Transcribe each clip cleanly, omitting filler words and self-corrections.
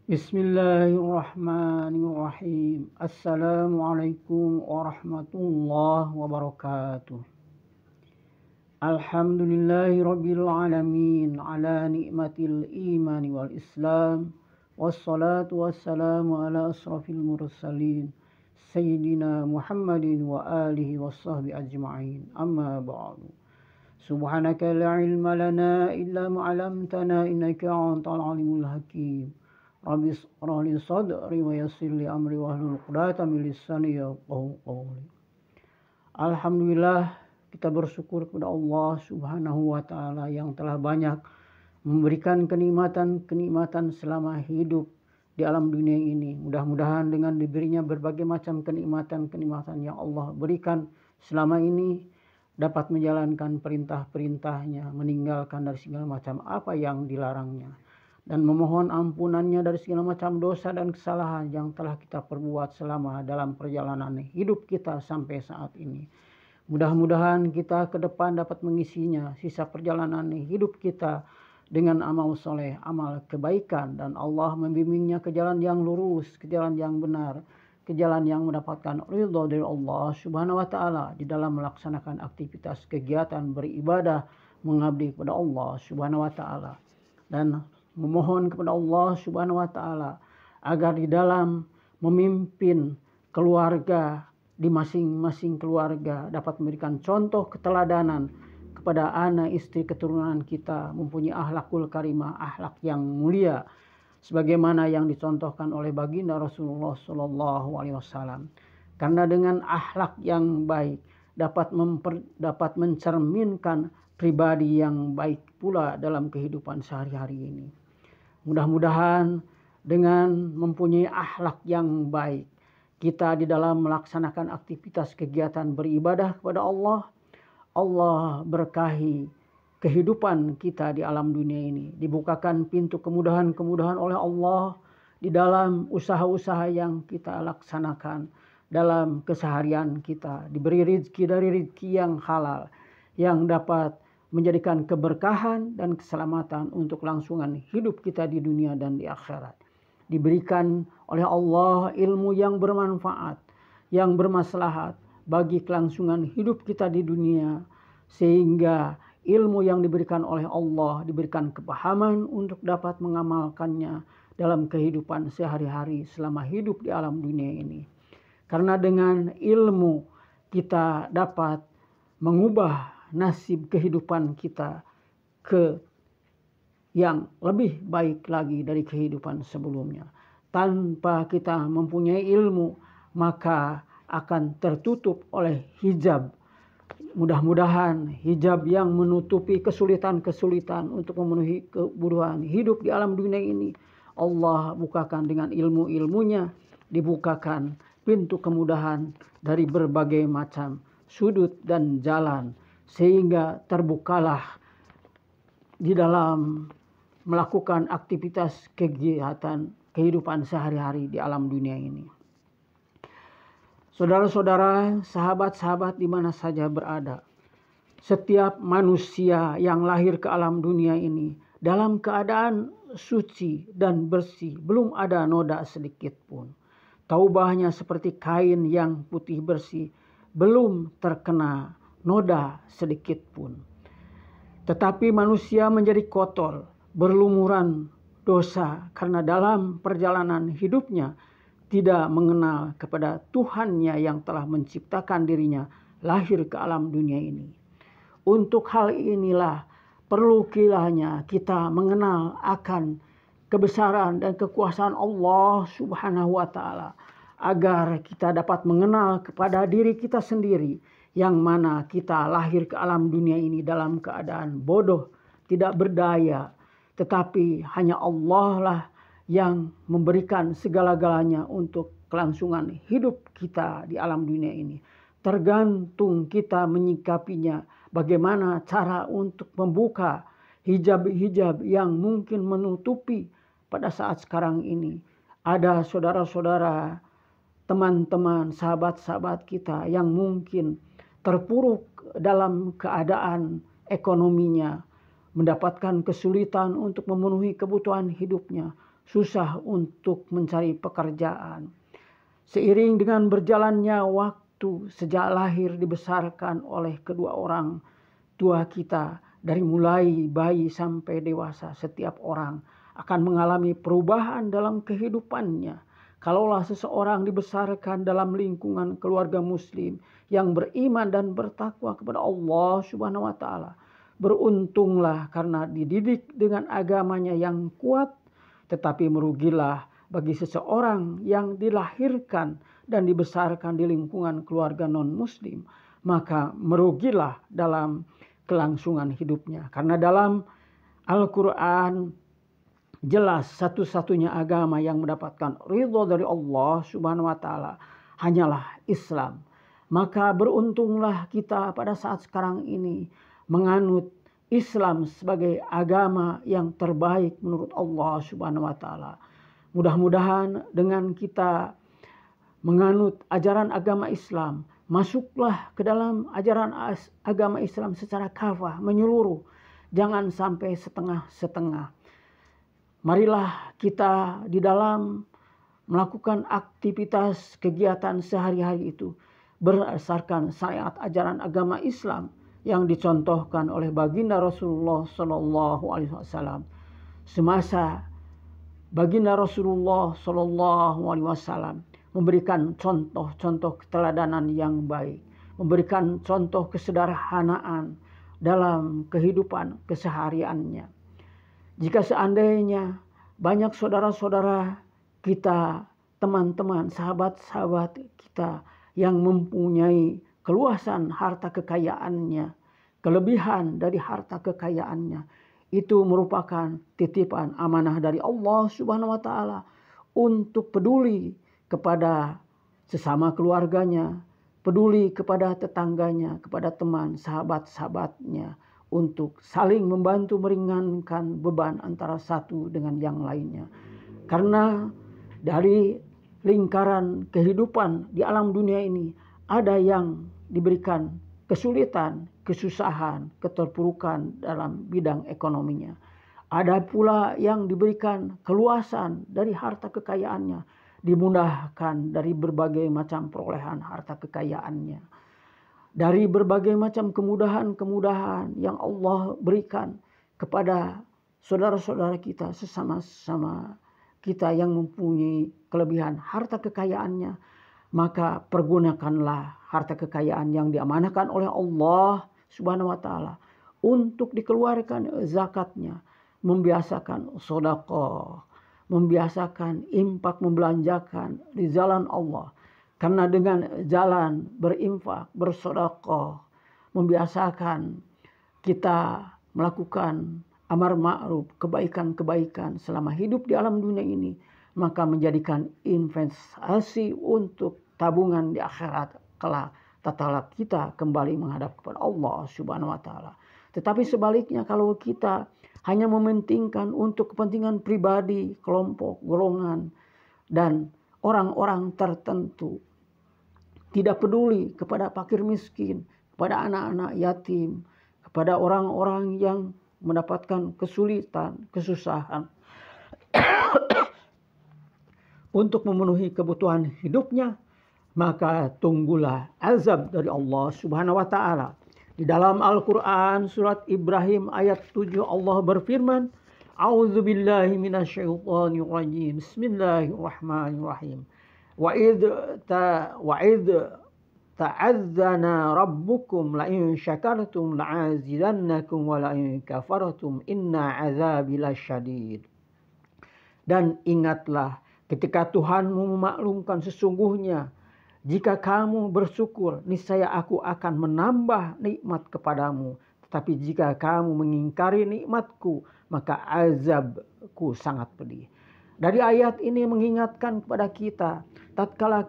Bismillahirrahmanirrahim. Assalamualaikum warahmatullahi wabarakatuh. Alhamdulillahi rabbil alamin ala ni'matil imani wal islam. Wassalatu wassalamu ala asrafil mursalin Sayyidina Muhammadin wa alihi wasahbi ajma'in. Amma ba'du. Subhanaka la ilma lana illa ma'alamtana innaka antal alimul hakim. Rabbi shrah li sadri wa yassir li amri wahlul 'uqdatam min lisani yafqahu qawli. Alhamdulillah, kita bersyukur kepada Allah Subhanahu wa taala yang telah banyak memberikan kenikmatan-kenikmatan selama hidup di alam dunia ini. Mudah-mudahan dengan diberinya berbagai macam kenikmatan-kenikmatan yang Allah berikan selama ini dapat menjalankan perintah-perintahnya, meninggalkan dari segala macam apa yang dilarangnya, dan memohon ampunannya dari segala macam dosa dan kesalahan yang telah kita perbuat selama dalam perjalanan hidup kita sampai saat ini. Mudah-mudahan kita ke depan dapat mengisinya, sisa perjalanan hidup kita, dengan amal soleh, amal kebaikan, dan Allah membimbingnya ke jalan yang lurus, ke jalan yang benar, ke jalan yang mendapatkan ridha dari Allah Subhanahu wa taala di dalam melaksanakan aktivitas kegiatan beribadah mengabdi kepada Allah Subhanahu wa taala, dan memohon kepada Allah Subhanahu wa taala agar di dalam memimpin keluarga, di masing-masing keluarga dapat memberikan contoh keteladanan kepada anak, istri, keturunan kita mempunyai akhlakul karimah, akhlak yang mulia, sebagaimana yang dicontohkan oleh baginda Rasulullah Shallallahu Alaihi Wasallam. Karena dengan akhlak yang baik dapat mencerminkan pribadi yang baik pula dalam kehidupan sehari-hari ini. Mudah-mudahan dengan mempunyai akhlak yang baik, kita di dalam melaksanakan aktivitas kegiatan beribadah kepada Allah, Allah berkahi kehidupan kita di alam dunia ini. Dibukakan pintu kemudahan-kemudahan oleh Allah di dalam usaha-usaha yang kita laksanakan dalam keseharian kita. Diberi rezeki dari rezeki yang halal, yang dapat menjadikan keberkahan dan keselamatan untuk kelangsungan hidup kita di dunia dan di akhirat. Diberikan oleh Allah ilmu yang bermanfaat, yang bermaslahat bagi kelangsungan hidup kita di dunia, sehingga ilmu yang diberikan oleh Allah diberikan kepahaman untuk dapat mengamalkannya dalam kehidupan sehari-hari selama hidup di alam dunia ini. Karena dengan ilmu kita dapat mengubah nasib kehidupan kita ke yang lebih baik lagi dari kehidupan sebelumnya. Tanpa kita mempunyai ilmu, maka akan tertutup oleh hijab. Mudah-mudahan hijab yang menutupi kesulitan-kesulitan untuk memenuhi kebutuhan hidup di alam dunia ini, Allah bukakan dengan ilmu-ilmunya, dibukakan pintu kemudahan dari berbagai macam sudut dan jalan, sehingga terbukalah di dalam melakukan aktivitas kegiatan kehidupan sehari-hari di alam dunia ini. Saudara-saudara, sahabat-sahabat di mana saja berada, setiap manusia yang lahir ke alam dunia ini dalam keadaan suci dan bersih, belum ada noda sedikit pun. Taubahnya seperti kain yang putih bersih, belum terkena noda sedikit pun. Tetapi manusia menjadi kotor, berlumuran dosa karena dalam perjalanan hidupnya tidak mengenal kepada Tuhannya yang telah menciptakan dirinya lahir ke alam dunia ini. Untuk hal inilah perlu kiranya kita mengenal akan kebesaran dan kekuasaan Allah Subhanahu wa taala, agar kita dapat mengenal kepada diri kita sendiri, yang mana kita lahir ke alam dunia ini dalam keadaan bodoh, tidak berdaya, tetapi hanya Allah lah yang memberikan segala-galanya untuk kelangsungan hidup kita di alam dunia ini. Tergantung kita menyikapinya, bagaimana cara untuk membuka hijab-hijab yang mungkin menutupi pada saat sekarang ini. Ada saudara-saudara, teman-teman, sahabat-sahabat kita yang mungkin terpuruk dalam keadaan ekonominya, mendapatkan kesulitan untuk memenuhi kebutuhan hidupnya. susah untuk mencari pekerjaan. Seiring dengan berjalannya waktu, sejak lahir dibesarkan oleh kedua orang tua kita, dari mulai bayi sampai dewasa, setiap orang akan mengalami perubahan dalam kehidupannya. Kalaulah seseorang dibesarkan dalam lingkungan keluarga muslim yang beriman dan bertakwa kepada Allah Subhanahu wa taala, beruntunglah karena dididik dengan agamanya yang kuat. Tetapi merugilah bagi seseorang yang dilahirkan dan dibesarkan di lingkungan keluarga non-muslim, maka merugilah dalam kelangsungan hidupnya. Karena dalam Al-Quran jelas satu-satunya agama yang mendapatkan ridho dari Allah Subhanahu wa taala hanyalah Islam. Maka beruntunglah kita pada saat sekarang ini menganut Islam sebagai agama yang terbaik menurut Allah Subhanahu wa taala. Mudah-mudahan dengan kita menganut ajaran agama Islam, masuklah ke dalam ajaran agama Islam secara kafah, menyeluruh. Jangan sampai setengah-setengah. Marilah kita di dalam melakukan aktivitas kegiatan sehari-hari itu berdasarkan syariat ajaran agama Islam yang dicontohkan oleh baginda Rasulullah Sallallahu Alaihi Wasallam. Semasa baginda Rasulullah Sallallahu Alaihi Wasallam memberikan contoh-contoh keteladanan yang baik, memberikan contoh kesederhanaan dalam kehidupan kesehariannya. Jika seandainya banyak saudara-saudara kita, teman-teman, sahabat-sahabat kita yang mempunyai keluasan harta kekayaannya, kelebihan dari harta kekayaannya, itu merupakan titipan amanah dari Allah Subhanahu wa taala untuk peduli kepada sesama keluarganya, peduli kepada tetangganya, kepada teman, sahabat-sahabatnya, untuk saling membantu meringankan beban antara satu dengan yang lainnya. Karena dari lingkaran kehidupan di alam dunia ini ada yang diberikan kesulitan, kesusahan, keterpurukan dalam bidang ekonominya. Ada pula yang diberikan keluasan dari harta kekayaannya, dimudahkan dari berbagai macam perolehan harta kekayaannya. Dari berbagai macam kemudahan-kemudahan yang Allah berikan kepada saudara-saudara kita, sesama-sama kita yang mempunyai kelebihan harta kekayaannya, maka pergunakanlah harta kekayaan yang diamanahkan oleh Allah Subhanahu wa taala untuk dikeluarkan zakatnya, membiasakan sedekah, membiasakan infak, membelanjakan di jalan Allah. Karena dengan jalan berinfak, bersedekah, membiasakan kita melakukan amar ma'ruf, kebaikan-kebaikan selama hidup di alam dunia ini, maka menjadikan investasi untuk tabungan di akhirat kelak tatkala kita kembali menghadap kepada Allah Subhanahu wa taala. Tetapi sebaliknya, kalau kita hanya mementingkan untuk kepentingan pribadi, kelompok, golongan, dan orang-orang tertentu, tidak peduli kepada fakir miskin, kepada anak-anak yatim, kepada orang-orang yang mendapatkan kesulitan, kesusahan untuk memenuhi kebutuhan hidupnya, maka tunggulah azab dari Allah Subhanahu wa taala. Di dalam Al-Quran surat Ibrahim ayat 7 Allah berfirman, A'udzubillahi minasyaitonirrajim. Bismillahirrahmanirrahim. Wa idh ta'adzana rabbukum la in syakartum la'azidannakum wa la in kafartum inna azabi lasyadid. Dan ingatlah ketika Tuhanmu memaklumkan sesungguhnya jika kamu bersyukur, niscaya aku akan menambah nikmat kepadamu. Tetapi jika kamu mengingkari nikmatku, maka azabku sangat pedih. Dari ayat ini mengingatkan kepada kita, tatkala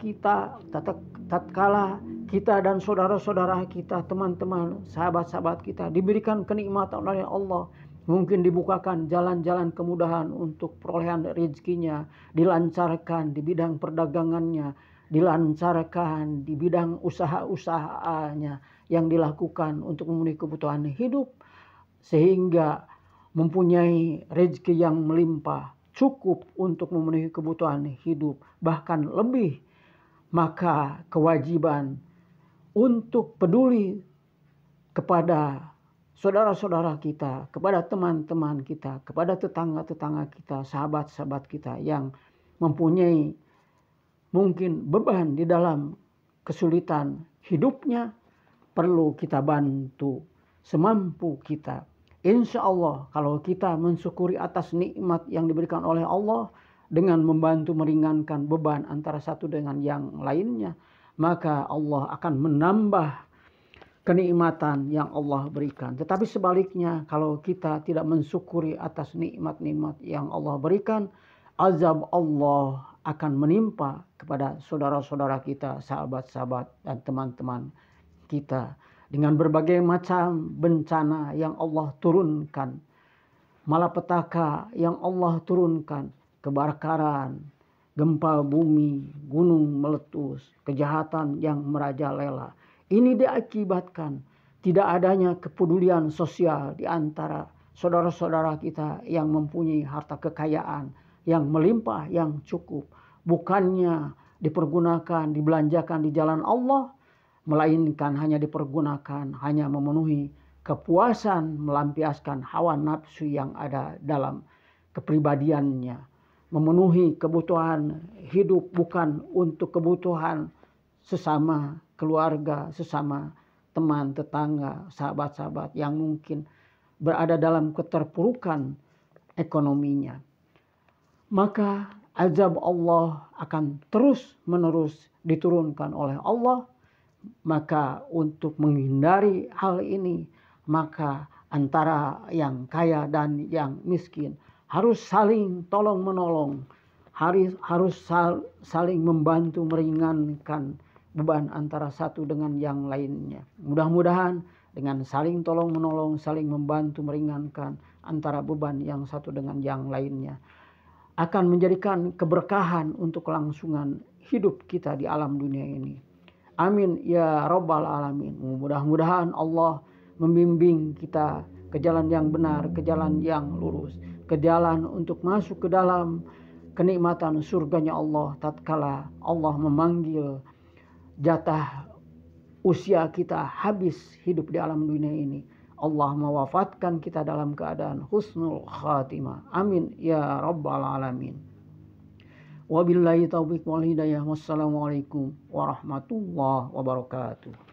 kita dan saudara-saudara kita, teman-teman, sahabat-sahabat kita diberikan kenikmatan oleh Allah, mungkin dibukakan jalan-jalan kemudahan untuk perolehan rezekinya, dilancarkan di bidang perdagangannya, dilancarkan di bidang usaha-usahanya yang dilakukan untuk memenuhi kebutuhan hidup, sehingga mempunyai rezeki yang melimpah, cukup untuk memenuhi kebutuhan hidup, bahkan lebih, maka kewajiban untuk peduli kepada saudara-saudara kita, kepada teman-teman kita, kepada tetangga-tetangga kita, sahabat-sahabat kita yang mempunyai mungkin beban di dalam kesulitan hidupnya, perlu kita bantu semampu kita. Insya Allah kalau kita mensyukuri atas nikmat yang diberikan oleh Allah dengan membantu meringankan beban antara satu dengan yang lainnya, maka Allah akan menambah kenikmatan yang Allah berikan. Tetapi sebaliknya kalau kita tidak mensyukuri atas nikmat-nikmat yang Allah berikan, azab Allah akan menimpa kepada saudara-saudara kita, sahabat-sahabat dan teman-teman kita dengan berbagai macam bencana yang Allah turunkan, malapetaka yang Allah turunkan, kebakaran, gempa bumi, gunung meletus, kejahatan yang merajalela. Ini diakibatkan tidak adanya kepedulian sosial di antara saudara-saudara kita yang mempunyai harta kekayaan yang melimpah, yang cukup. Bukannya dipergunakan, dibelanjakan di jalan Allah, melainkan hanya dipergunakan, hanya memenuhi kepuasan, melampiaskan hawa nafsu yang ada dalam kepribadiannya. Memenuhi kebutuhan hidup bukan untuk kebutuhan sesama keluarga, sesama teman, tetangga, sahabat-sahabat yang mungkin berada dalam keterpurukan ekonominya. Maka azab Allah akan terus menerus diturunkan oleh Allah. Maka untuk menghindari hal ini, maka antara yang kaya dan yang miskin harus saling tolong menolong, harus saling membantu meringankan beban antara satu dengan yang lainnya. Mudah-mudahan dengan saling tolong menolong, saling membantu meringankan antara beban yang satu dengan yang lainnya akan menjadikan keberkahan untuk kelangsungan hidup kita di alam dunia ini. Amin ya rabbal alamin. Mudah-mudahan Allah membimbing kita ke jalan yang benar, ke jalan yang lurus, ke jalan untuk masuk ke dalam kenikmatan surganya Allah tatkala Allah memanggil jatah usia kita habis hidup di alam dunia ini. Allah mewafatkan kita dalam keadaan husnul khatimah. Amin ya rabbal alamin. Wabillahi taufiq wal hidayah. Wassalamualaikum warahmatullahi wabarakatuh.